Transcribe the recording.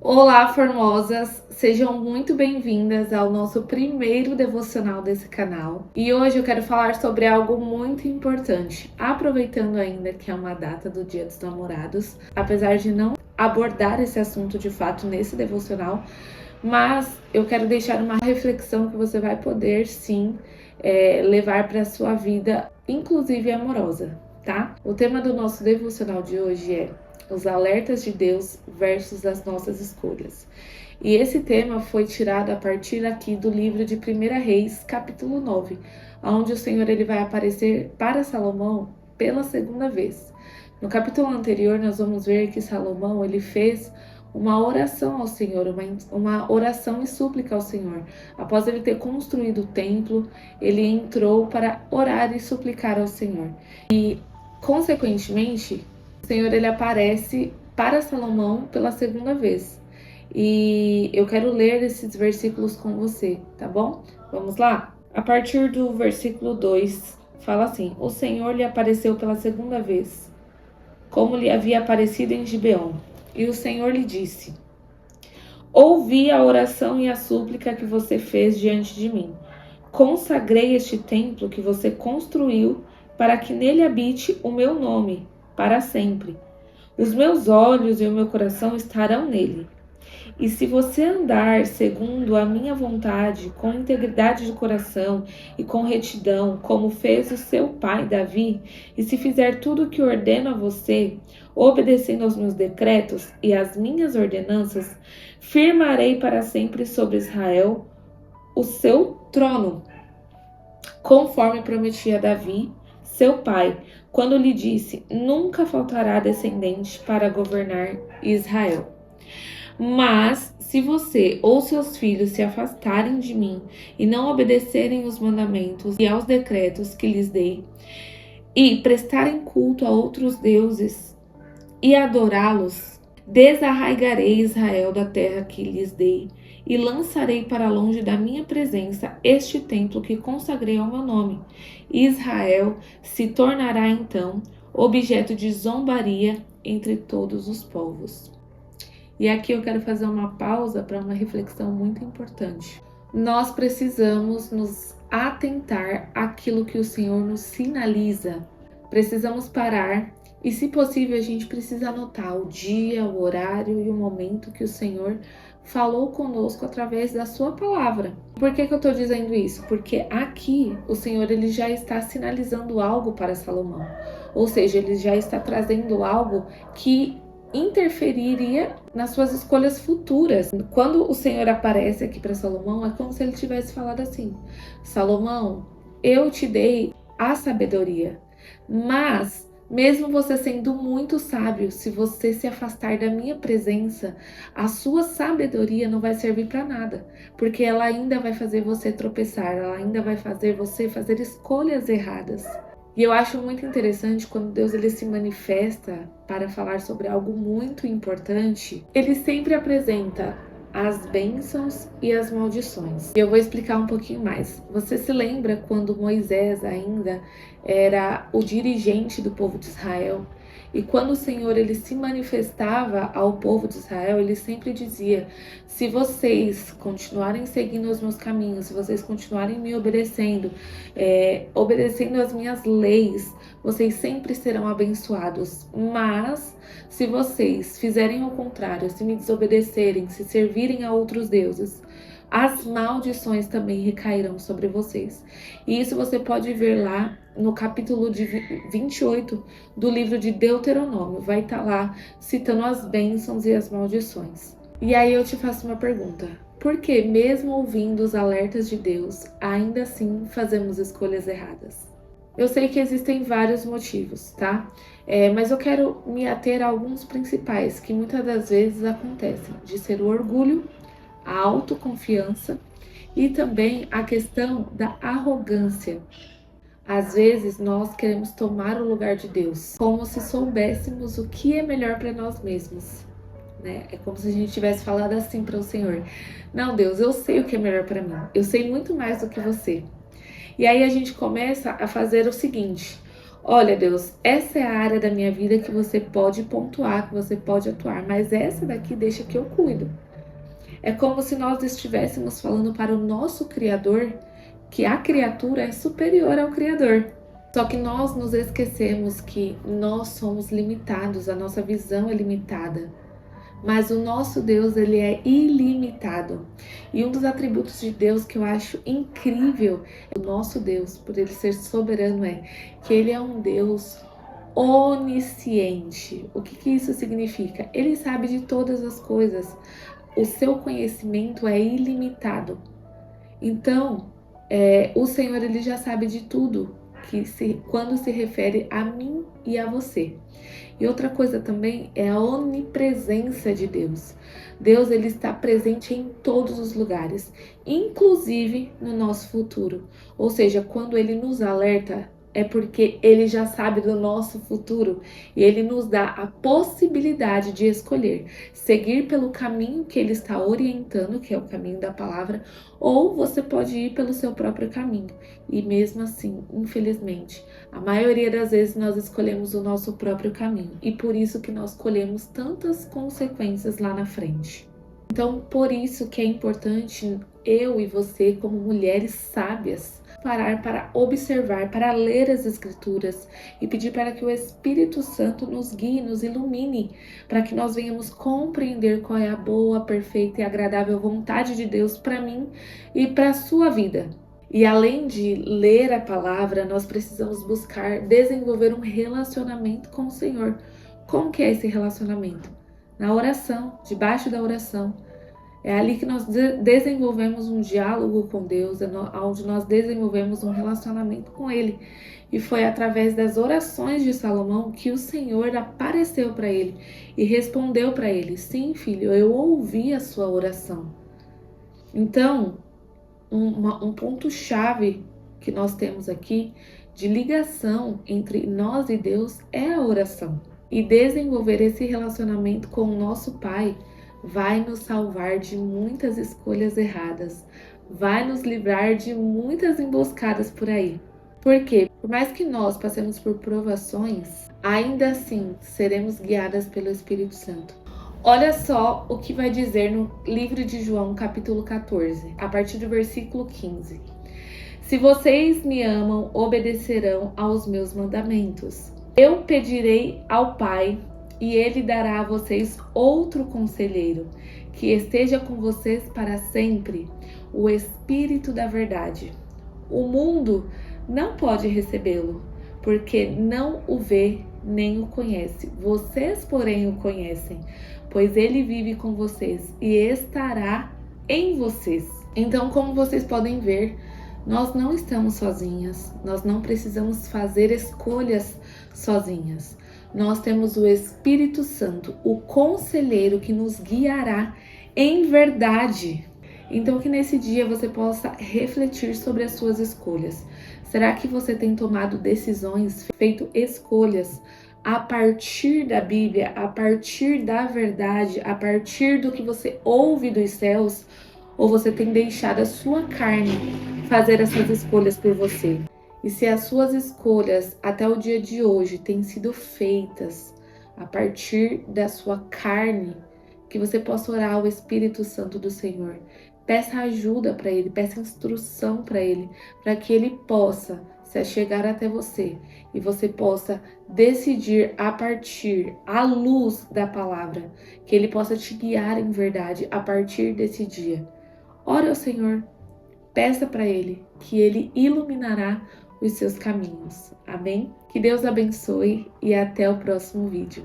Olá, formosas! Sejam muito bem-vindas ao nosso primeiro devocional desse canal. E hoje eu quero falar sobre algo muito importante, aproveitando ainda que é uma data do Dia dos Namorados, apesar de não abordar esse assunto de fato nesse devocional, mas eu quero deixar uma reflexão que você vai poder sim levar para a sua vida, inclusive amorosa, tá? O tema do nosso devocional de hoje é os alertas de Deus versus as nossas escolhas. E esse tema foi tirado a partir aqui do livro de 1 Reis, capítulo 9, onde o Senhor ele vai aparecer para Salomão pela segunda vez. No capítulo anterior, nós vamos ver que Salomão ele fez uma oração ao Senhor, uma oração e súplica ao Senhor. Após ele ter construído o templo, ele entrou para orar e suplicar ao Senhor. E, consequentemente, o Senhor ele aparece para Salomão pela segunda vez. E eu quero ler esses versículos com você, tá bom? Vamos lá? A partir do versículo 2, fala assim: O Senhor lhe apareceu pela segunda vez, como lhe havia aparecido em Gibeon. E o Senhor lhe disse: Ouvi a oração e a súplica que você fez diante de mim. Consagrei este templo que você construiu para que nele habite o meu nome para sempre. Os meus olhos e o meu coração estarão nele. E se você andar segundo a minha vontade, com integridade de coração e com retidão, como fez o seu pai Davi, e se fizer tudo o que ordeno a você, obedecendo aos meus decretos e às minhas ordenanças, firmarei para sempre sobre Israel o seu trono, conforme prometi a Davi, seu pai, quando lhe disse: nunca faltará descendente para governar Israel. Mas, se você ou seus filhos se afastarem de mim e não obedecerem os mandamentos e aos decretos que lhes dei, e prestarem culto a outros deuses e adorá-los, desarraigarei Israel da terra que lhes dei e lançarei para longe da minha presença este templo que consagrei ao meu nome. Israel se tornará então objeto de zombaria entre todos os povos. E aqui eu quero fazer uma pausa para uma reflexão muito importante. Nós precisamos nos atentar àquilo que o Senhor nos sinaliza. Precisamos parar e, se possível, a gente precisa anotar o dia, o horário e o momento que o Senhor falou conosco através da sua palavra. Por que eu estou dizendo isso? Porque aqui o Senhor ele já está sinalizando algo para Salomão. Ou seja, ele já está trazendo algo que interferiria nas suas escolhas futuras. Quando o Senhor aparece aqui para Salomão, é como se ele tivesse falado assim: Salomão, eu te dei a sabedoria, mas mesmo você sendo muito sábio, se você se afastar da minha presença, a sua sabedoria não vai servir para nada, porque ela ainda vai fazer você tropeçar, ela ainda vai fazer você fazer escolhas erradas. E eu acho muito interessante quando Deus ele se manifesta para falar sobre algo muito importante, ele sempre apresenta as bênçãos e as maldições. E eu vou explicar um pouquinho mais. Você se lembra quando Moisés ainda era o dirigente do povo de Israel? E quando o Senhor ele se manifestava ao povo de Israel, ele sempre dizia: se vocês continuarem seguindo os meus caminhos, se vocês continuarem me obedecendo, obedecendo as minhas leis, vocês sempre serão abençoados. Mas se vocês fizerem ao contrário, se me desobedecerem, se servirem a outros deuses, as maldições também recairão sobre vocês. E isso você pode ver lá no capítulo de 28 do livro de Deuteronômio. Vai estar lá citando as bênçãos e as maldições. E aí eu te faço uma pergunta: por que, mesmo ouvindo os alertas de Deus, ainda assim fazemos escolhas erradas? Eu sei que existem vários motivos, tá? Mas eu quero me ater a alguns principais que muitas das vezes acontecem, de ser o orgulho, a autoconfiança e também a questão da arrogância. Às vezes nós queremos tomar o lugar de Deus, como se soubéssemos o que é melhor para nós mesmos, né? É como se a gente tivesse falado assim para o Senhor: não, Deus, eu sei o que é melhor para mim, eu sei muito mais do que você. E aí a gente começa a fazer o seguinte: Olha, Deus, essa é a área da minha vida que você pode pontuar, que você pode atuar, mas essa daqui deixa que eu cuido. É como se nós estivéssemos falando para o nosso Criador que a criatura é superior ao Criador. Só que nós nos esquecemos que nós somos limitados, a nossa visão é limitada. Mas o nosso Deus, ele é ilimitado. E um dos atributos de Deus que eu acho incrível, o nosso Deus, por ele ser soberano, é que ele é um Deus onisciente. O que isso significa? Ele sabe de todas as coisas. O seu conhecimento é ilimitado. Então, o Senhor, ele já sabe de tudo quando se refere a mim e a você. E outra coisa também é a onipresença de Deus. Deus, ele está presente em todos os lugares, inclusive no nosso futuro. Ou seja, quando ele nos alerta, é porque ele já sabe do nosso futuro e ele nos dá a possibilidade de escolher seguir pelo caminho que ele está orientando, que é o caminho da palavra, ou você pode ir pelo seu próprio caminho. E mesmo assim, infelizmente, a maioria das vezes nós escolhemos o nosso próprio caminho e por isso que nós colhemos tantas consequências lá na frente. Então, por isso que é importante eu e você, como mulheres sábias, parar para observar, para ler as Escrituras e pedir para que o Espírito Santo nos guie, nos ilumine, para que nós venhamos compreender qual é a boa, perfeita e agradável vontade de Deus para mim e para a sua vida. E além de ler a palavra, nós precisamos buscar desenvolver um relacionamento com o Senhor. Como que é esse relacionamento? Na oração, debaixo da oração. É ali que nós desenvolvemos um diálogo com Deus, onde nós desenvolvemos um relacionamento com Ele. E foi através das orações de Salomão que o Senhor apareceu para ele e respondeu para ele: sim, filho, eu ouvi a sua oração. Então, um ponto-chave que nós temos aqui de ligação entre nós e Deus é a oração. E desenvolver esse relacionamento com o nosso Pai vai nos salvar de muitas escolhas erradas, vai nos livrar de muitas emboscadas por aí. Porque, por mais que nós passemos por provações, ainda assim seremos guiadas pelo Espírito Santo. Olha só o que vai dizer no livro de João, capítulo 14, a partir do versículo 15. Se vocês me amam, obedecerão aos meus mandamentos. Eu pedirei ao Pai, e ele dará a vocês outro conselheiro, que esteja com vocês para sempre, o Espírito da verdade. O mundo não pode recebê-lo, porque não o vê nem o conhece. Vocês, porém, o conhecem, pois ele vive com vocês e estará em vocês. Então, como vocês podem ver, nós não estamos sozinhas, nós não precisamos fazer escolhas sozinhas. Nós temos o Espírito Santo, o conselheiro que nos guiará em verdade. Então que nesse dia você possa refletir sobre as suas escolhas. Será que você tem tomado decisões, feito escolhas a partir da Bíblia, a partir da verdade, a partir do que você ouve dos céus? Ou você tem deixado a sua carne fazer essas escolhas por você? E se as suas escolhas até o dia de hoje têm sido feitas a partir da sua carne, que você possa orar ao Espírito Santo do Senhor. Peça ajuda para Ele, peça instrução para Ele, para que Ele possa se achegar até você e você possa decidir a partir, à luz da palavra, que Ele possa te guiar em verdade a partir desse dia. Ore ao Senhor, peça para Ele que Ele iluminará os seus caminhos. Amém? Que Deus abençoe e até o próximo vídeo.